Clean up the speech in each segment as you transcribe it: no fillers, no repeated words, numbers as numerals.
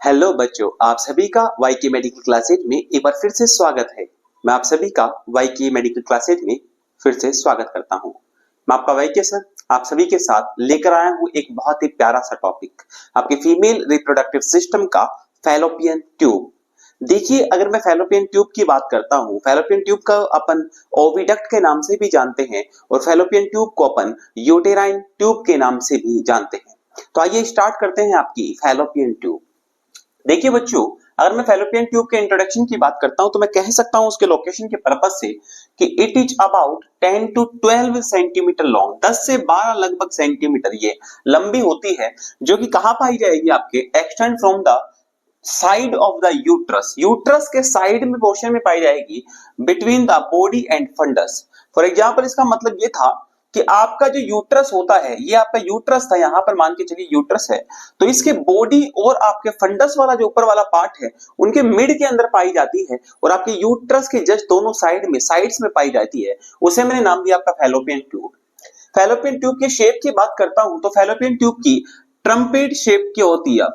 Hello बच्चों, आप सभी का वाई के मेडिकल क्लासेज में एक बार फिर से स्वागत है। मैं आप सभी का वाई के मेडिकल क्लासेज में फिर से स्वागत करता हूं। मैं आपका वाई के सर आप सभी के साथ लेकर आया हूं एक बहुत ही प्यारा सा टॉपिक, आपके फीमेल रिप्रोडक्टिव सिस्टम का फैलोपियन ट्यूब। देखिए, अगर मैं फैलोपियन ट्यूब की बात करता हूं, फैलोपियन ट्यूब का अपन ओविडक्ट के नाम से भी जानते हैं और फैलोपियन ट्यूब को अपन यूटेराइन ट्यूब के नाम से भी जानते हैं। तो आइए स्टार्ट करते हैं आपकी फैलोपियन ट्यूब। देखिए बच्चों, अगर मैं फैलोपियन ट्यूब के इंट्रोडक्शन की बात करता हूं तो मैं कह सकता हूं उसके लोकेशन के पर्पज से कि it is about 10 to 12 centimetre long, 10 से 12 लगभग सेंटीमीटर ये लंबी होती है, जो कि कहां पाई जाएगी आपके extend from the side of the uterus, uterus के साइड में पोर्शन में पाई जाएगी between the body and fundus. For example इसका मतलब ये था कि आपका जो यूट्रस होता है, ये आपका यूट्रस था, यहां पर मान के चलिए यूट्रस है, तो इसके बॉडी और आपके फंडस वाला जो ऊपर वाला पार्ट है उनके मिड के अंदर पाई जाती है और आपके यूट्रस के जस्ट दोनों साइड में साइड्स में पाई जाती है। उसे मैंने नाम दिया आपका फैलोपियन ट्यूब। फैलोपियन ट्यूब के शेप की बात करता हूं तो फैलोपियन ट्यूब की ट्रम्पेट शेप की होती है।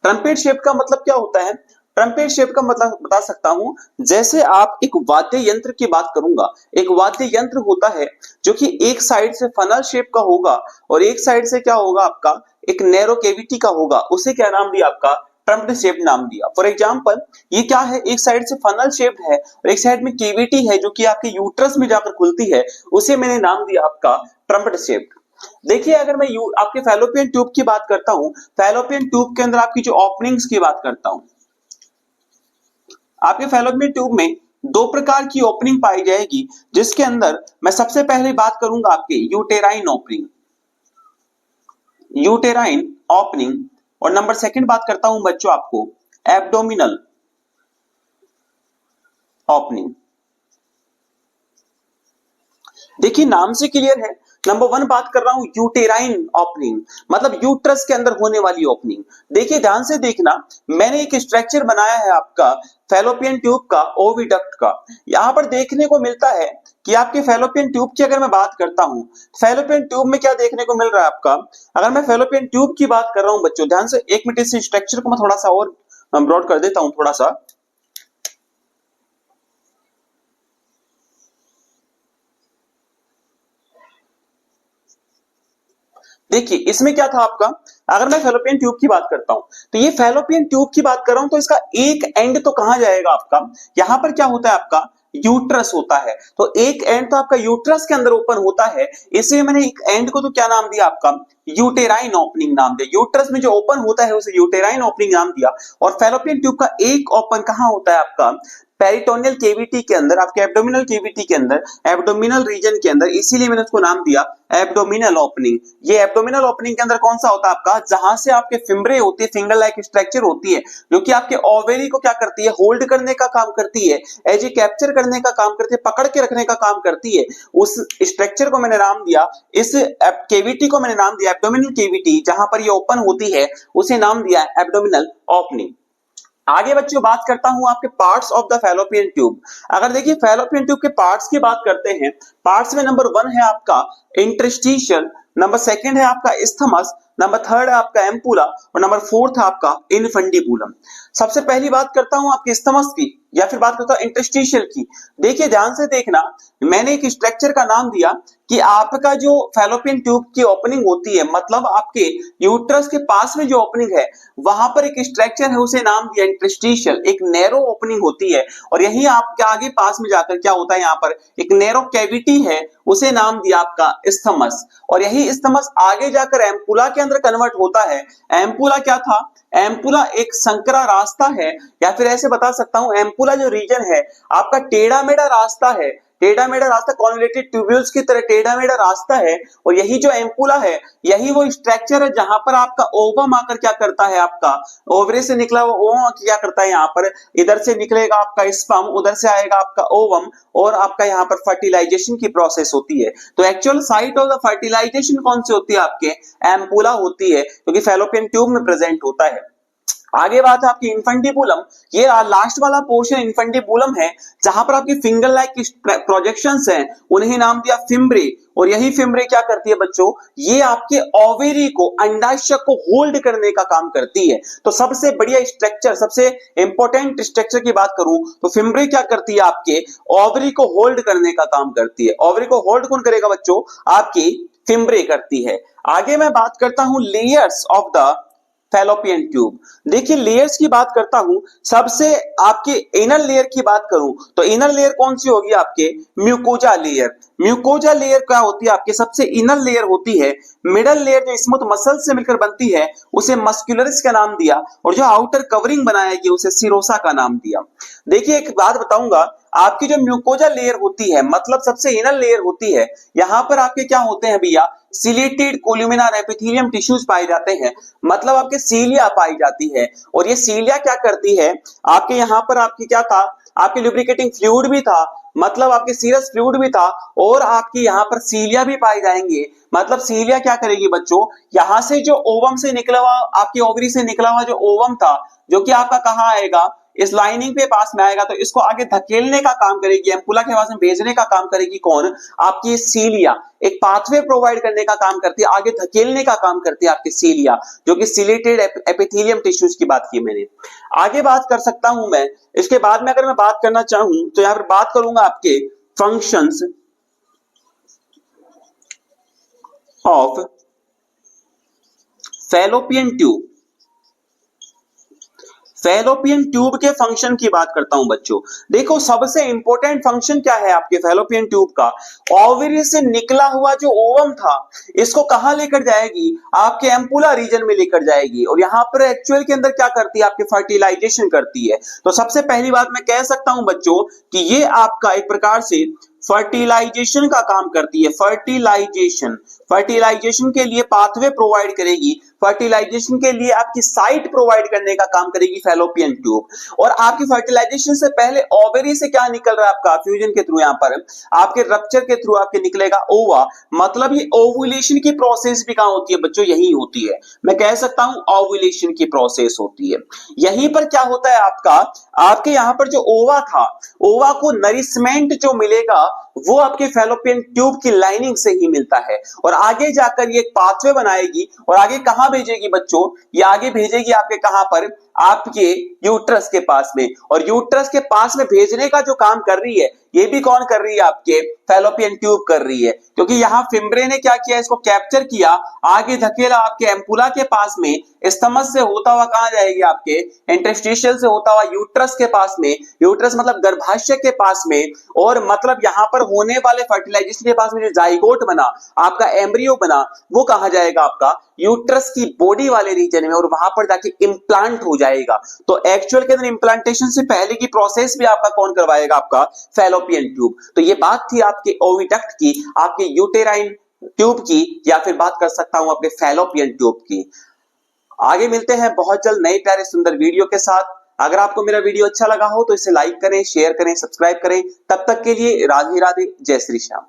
ट्रम्पेट शेप का मतलब क्या होता है? ट्रम्पेट शेप का मतलब बता सकता हूं, जैसे आप एक वाद्य यंत्र की बात करूंगा, एक वाद्य यंत्र होता है जो कि एक साइड से फनल शेप का होगा और एक साइड से क्या होगा आपका एक नैरो कैविटी का होगा, उसे क्या नाम दिया आपका ट्रम्प्ड शेप नाम दिया। फॉर एग्जांपल ये क्या है, एक साइड से फनल शेप है और एक साइड में कैविटी है जो कि आपके यूट्रस में जाकर खुलती है, उसे मैंने नाम दिया आपका ट्रम्प्ड शेप। देखिए, अगर मैं आपके फैलोपियन ट्यूब की बात करता हूं, फैलोपियन ट्यूब के अंदर आपकी जो ओपनिंग्स की बात करता हूं, आपके फैलोपियन ट्यूब में दो प्रकार की ओपनिंग पाई जाएगी, जिसके अंदर मैं सबसे पहले बात करूंगा आपके यूटेराइन ओपनिंग, यूटेराइन ओपनिंग, और नंबर सेकंड बात करता हूं बच्चों आपको एब्डोमिनल ओपनिंग। देखिए, नाम से क्लियर है। नंबर वन बात कर रहा हूं यूटेराइन ओपनिंग, मतलब यूट्रस के अंदर होने वाली ओपनिंग। देखिए, ध्यान से देखना, मैंने एक स्ट्रक्चर बनाया है आपका फैलोपियन ट्यूब का, ओविडक्ट का। यहां पर देखने को मिलता है कि आपके फैलोपियन ट्यूब की अगर मैं बात करता हूं, फैलोपियन ट्यूब में क्या देखने को मिल रहा है आपका, अगर मैं फैलोपियन ट्यूब की बात कर रहा हूं बच्चों, ध्यान से एक मिनट इस स्ट्रक्चर को मैं थोड़ा सा और ब्रॉड कर देता हूं थोड़ा सा। देखिए, इसमें क्या था आपका, अगर मैं फैलोपियन ट्यूब की बात करता हूं तो ये फैलोपियन ट्यूब की बात कर रहा हूं तो इसका एक एंड तो कहां जाएगा आपका, यहां पर क्या होता है आपका यूट्रस होता है, तो एक एंड तो आपका यूट्रस के अंदर ओपन होता है, इसलिए मैंने एक एंड को तो क्या नाम दिया आपका यूटेराइन ओपनिंग नाम दिया। यूट्रस में जो ओपन होता है उसे यूटेराइन ओपनिंग नाम दिया। और फैलोपियन ट्यूब का एक ओपन कहां होता है आपका पेरिटोनियल केविटी के अंदर, आपके एब्डोमिनल केविटी के अंदर, एब्डोमिनल रीजन के अंदर, इसीलिए मैंने उसको नाम दिया एब्डोमिनल ओपनिंग। ये एब्डोमिनल ओपनिंग के अंदर कौन सा होता है आपका, जहां से आपके फिम्ब्रे होती है, फिंगर लाइक स्ट्रक्चर होती है, जो कि आपके ओवरी को क्या करती है, होल्ड करने का काम करती है, एज ए कैप्चर करने का काम करती है, पकड़ के रखने का काम करती है। उस स्ट्रक्चर को मैंने नाम दिया, इस केविटी को मैंने नाम दिया एब्डोमिनल केविटी, जहां पर ये ओपन होती है उसे नाम दिया एब्डोमिनल ओपनिंग। आगे बच्चों बात करता हूं आपके parts of the fallopian tube. अगर देखिए फैलोपियन ट्यूब के पार्ट्स की बात करते हैं, पार्ट्स में नंबर वन है आपका इंटरस्टिशियल, नंबर सेकंड है आपका इस्थमस, नंबर थर्ड है आपका एम्पुला और नंबर फोर्थ है आपका इनफंडिबुलम। सबसे पहली बात करता हूं आपके इस्थमस की या फिर बात करता हूं इंटरस्टिशियल की। देखिए, ध्यान से देखना, मैंने एक स्ट्रक्चर का नाम दिया कि आपका जो फैलोपियन ट्यूब की ओपनिंग होती है, मतलब आपके यूट्रस के पास में जो ओपनिंग है वहां पर एक स्ट्रक्चर है, उसे नाम दिया इंटरस्टिशियल, एक नैरो ओपनिंग होती है और यही आपके आगे पास में जाकर क्या होता है, यहाँ पर एक नैरो कैविटी है, उसे नाम दिया आपका इस्थमस। और यही इस्थमस आगे जाकर एम्पुला के अंदर कन्वर्ट होता है। एम्पुला क्या था, एम्पुला एक संकरा रास्ता है, या फिर ऐसे बता सकता हूं एम्पुला जो रीजन है आपका टेढ़ा मेढ़ा रास्ता है, टेढ़ा मेढ़ा रास्ता, कॉन्वोल्यूटेड ट्यूब्यूल्स की तरह टेढ़ा मेढ़ा रास्ता है। और यही जो एम्पुला है, यही वो स्ट्रक्चर है जहां पर आपका ओवम आकर क्या करता है, आपका ओवरी से निकला वो ओवम क्या करता है, यहाँ पर इधर से निकलेगा आपका स्पर्म, उधर से आएगा आपका ओवम और आपका यहाँ पर फर्टिलाइजेशन की प्रोसेस होती है। तो actual site of the fertilisation कौन सी होती है, आपके एम्पुला होती है, क्योंकि फैलोपियन ट्यूब में प्रेजेंट होता है। आगे बात है आपकी इन्फेंटिबुलम। ये लास्ट वाला पोर्शन इन्फेंटिबुलम है, जहां पर आपकी फिंगर लाइक प्रोजेक्शंस हैं, उन्हें नाम दिया फिम्ब्रे। और यही फिम्ब्रे क्या करती है बच्चों, ये आपके ओवेरी को, अंडाशय को होल्ड करने का काम करती है। तो सबसे बढ़िया स्ट्रक्चर, सबसे इंपॉर्टेंट स्ट्रक्चर की बात करूं तो फिम्ब्रे क्या करती है, आपके ओवरी को होल्ड करने का काम करती है। ओवरी को होल्ड कौन करेगा बच्चों, आपकी फिम्ब्रे करती है। आगे मैं बात करता हूं layers of the fallopian tube. देखिए लेयर्स की बात करता हूं, सबसे आपके इनर लेयर की बात करूं तो इनर लेयर कौन सी होगी, आपके म्यूकोजा लेयर। म्यूकोजा लेयर क्या होती है, आपके सबसे इनर लेयर होती है। मिडल लेयर जो स्मूथ मसल से मिलकर बनती है उसे मस्कुलरिस का नाम दिया, और जो आउटर कवरिंग बनाया गया उसे सिरोसा का नाम दिया। देखिए एक बात बताऊंगा, आपकी जो म्यूकोजा लेयर होती है, मतलब सबसे इनर लेयर होती है, यहां पर आपके क्या होते हैं भैया, सिलेटेड कोल्यूमिनर एपिथेलियम टिश्यूज पाए जाते हैं, मतलब आपके सीलिया पाई जाती है। और ये सीलिया क्या करती है, आपके यहां पर आपकी क्या था, आपके लुब्रिकेटिंग फ्लूइड भी था, मतलब आपके सीरस फ्लूइड भी था, और आपके यहां पर सीलिया भी पाए जाएंगे। मतलब सीलिया क्या करेगी बच्चों, यहां से जो ओवम से निकला हुआ, आपकी ओवरी से निकला हुआ जो ओवम था, जो कि आपका कहां आएगा, इस लाइनिंग पे पास में आएगा, तो इसको आगे धकेलने का काम करेगी, एम्पुला के पास में भेजने का काम करेगी कौन, आपकी सीलिया। एक पाथवे प्रोवाइड करने का काम करती है, आगे धकेलने का काम करती है आपकी सीलिया, जो कि सिलेटेड एपिथेलियम टिश्यूज की बात की मैंने। आगे बात कर सकता हूं मैं, इसके बाद में अगर मैं बात करना चाहूं तो यहां पर बात करूंगा आपके functions of fallopian tube. Fallopian tube के फंक्शन की बात करता हूं बच्चों। देखो सबसे इंपॉर्टेंट फंक्शन क्या है आपके फैलोपियन ट्यूब का, ओवरी से निकला हुआ जो ओवम था इसको कहां लेकर जाएगी, आपके एम्पुला रीजन में लेकर जाएगी, और यहां पर एक्चुअल के अंदर क्या करती है, आपके फर्टिलाइजेशन करती है। तो सबसे पहली बात मैं कह सकता हूं बच्चों कि ये आपका एक प्रकार से फर्टिलाइजेशन का काम करती है। फर्टिलाइजेशन, फर्टिलाइजेशन के लिए पाथवे प्रोवाइड करेगी, फर्टिलाइजेशन के लिए आपकी साइट प्रोवाइड करने का काम करेगी फैलोपियन ट्यूब। और आपकी फर्टिलाइजेशन से पहले ओवरी से क्या निकल रहा है आपका, फ्यूजन के थ्रू, यहां पर आपके रप्चर के थ्रू आपके निकलेगा ओवा। मतलब ये ओवुलेशन की प्रोसेस भी कहां होती है बच्चों, यही होती है। मैं कह सकता हूं ओवुलेशन की प्रोसेस होती है। यहीं पर क्या होता है आपका, आपके यहां पर जो ओवा था, ओवा को नरिशमेंट जो मिलेगा वो आपके फैलोपियन ट्यूब की लाइनिंग से ही मिलता है, और आगे जाकर ये एक पाथवे बनाएगी, और आगे कहां भेजेगी बच्चों, ये आगे भेजेगी आपके कहां पर, आपके यूट्रस के पास में। और यूट्रस के पास में भेजने का जो काम कर रही है ये भी कौन कर रही है, आपके फैलोपियन ट्यूब कर रही है, क्योंकि यहां फिम्ब्रे ने क्या किया, इसको कैप्चर किया, आगे धकेला आपके एम्पुला के पास में, स्तमक से होता हुआ कहां जाएगी, आपके इंटरस्टिशियल से होता हुआ यूट्रस के पास में, यूट्रस मतलब गर्भाशय के पास में, और मतलब यहां पर होने वाले फर्टिलाइजेशन के पास में जो जाइगोट बना, आपका एम्ब्रियो बना, वो कहां जाएगा, आपका यूट्रस की बॉडी वाले रीजन में, और वहां पर जाके इंप्लांट हो जाएगा। तो एक्चुअल के अंदर इंप्लांटेशन से पहले की प्रोसेस भी आपका कौन करवाएगा, आपका फैलोपियन ट्यूब। तो ये बात थी आपके ओविडक्ट की, आपके यूटेराइन ट्यूब की, या फिर बात कर सकता हूं आपके फैलोपियन ट्यूब की। आगे मिलते हैं बहुत जल्द नए प्यारे सुंदर वीडियो के साथ। अगर आपको मेरा वीडियो अच्छा लगा हो तो इसे लाइक करें, शेयर करें, सब्सक्राइब करें। तब तक के लिए राधे राधे, जय श्री श्याम।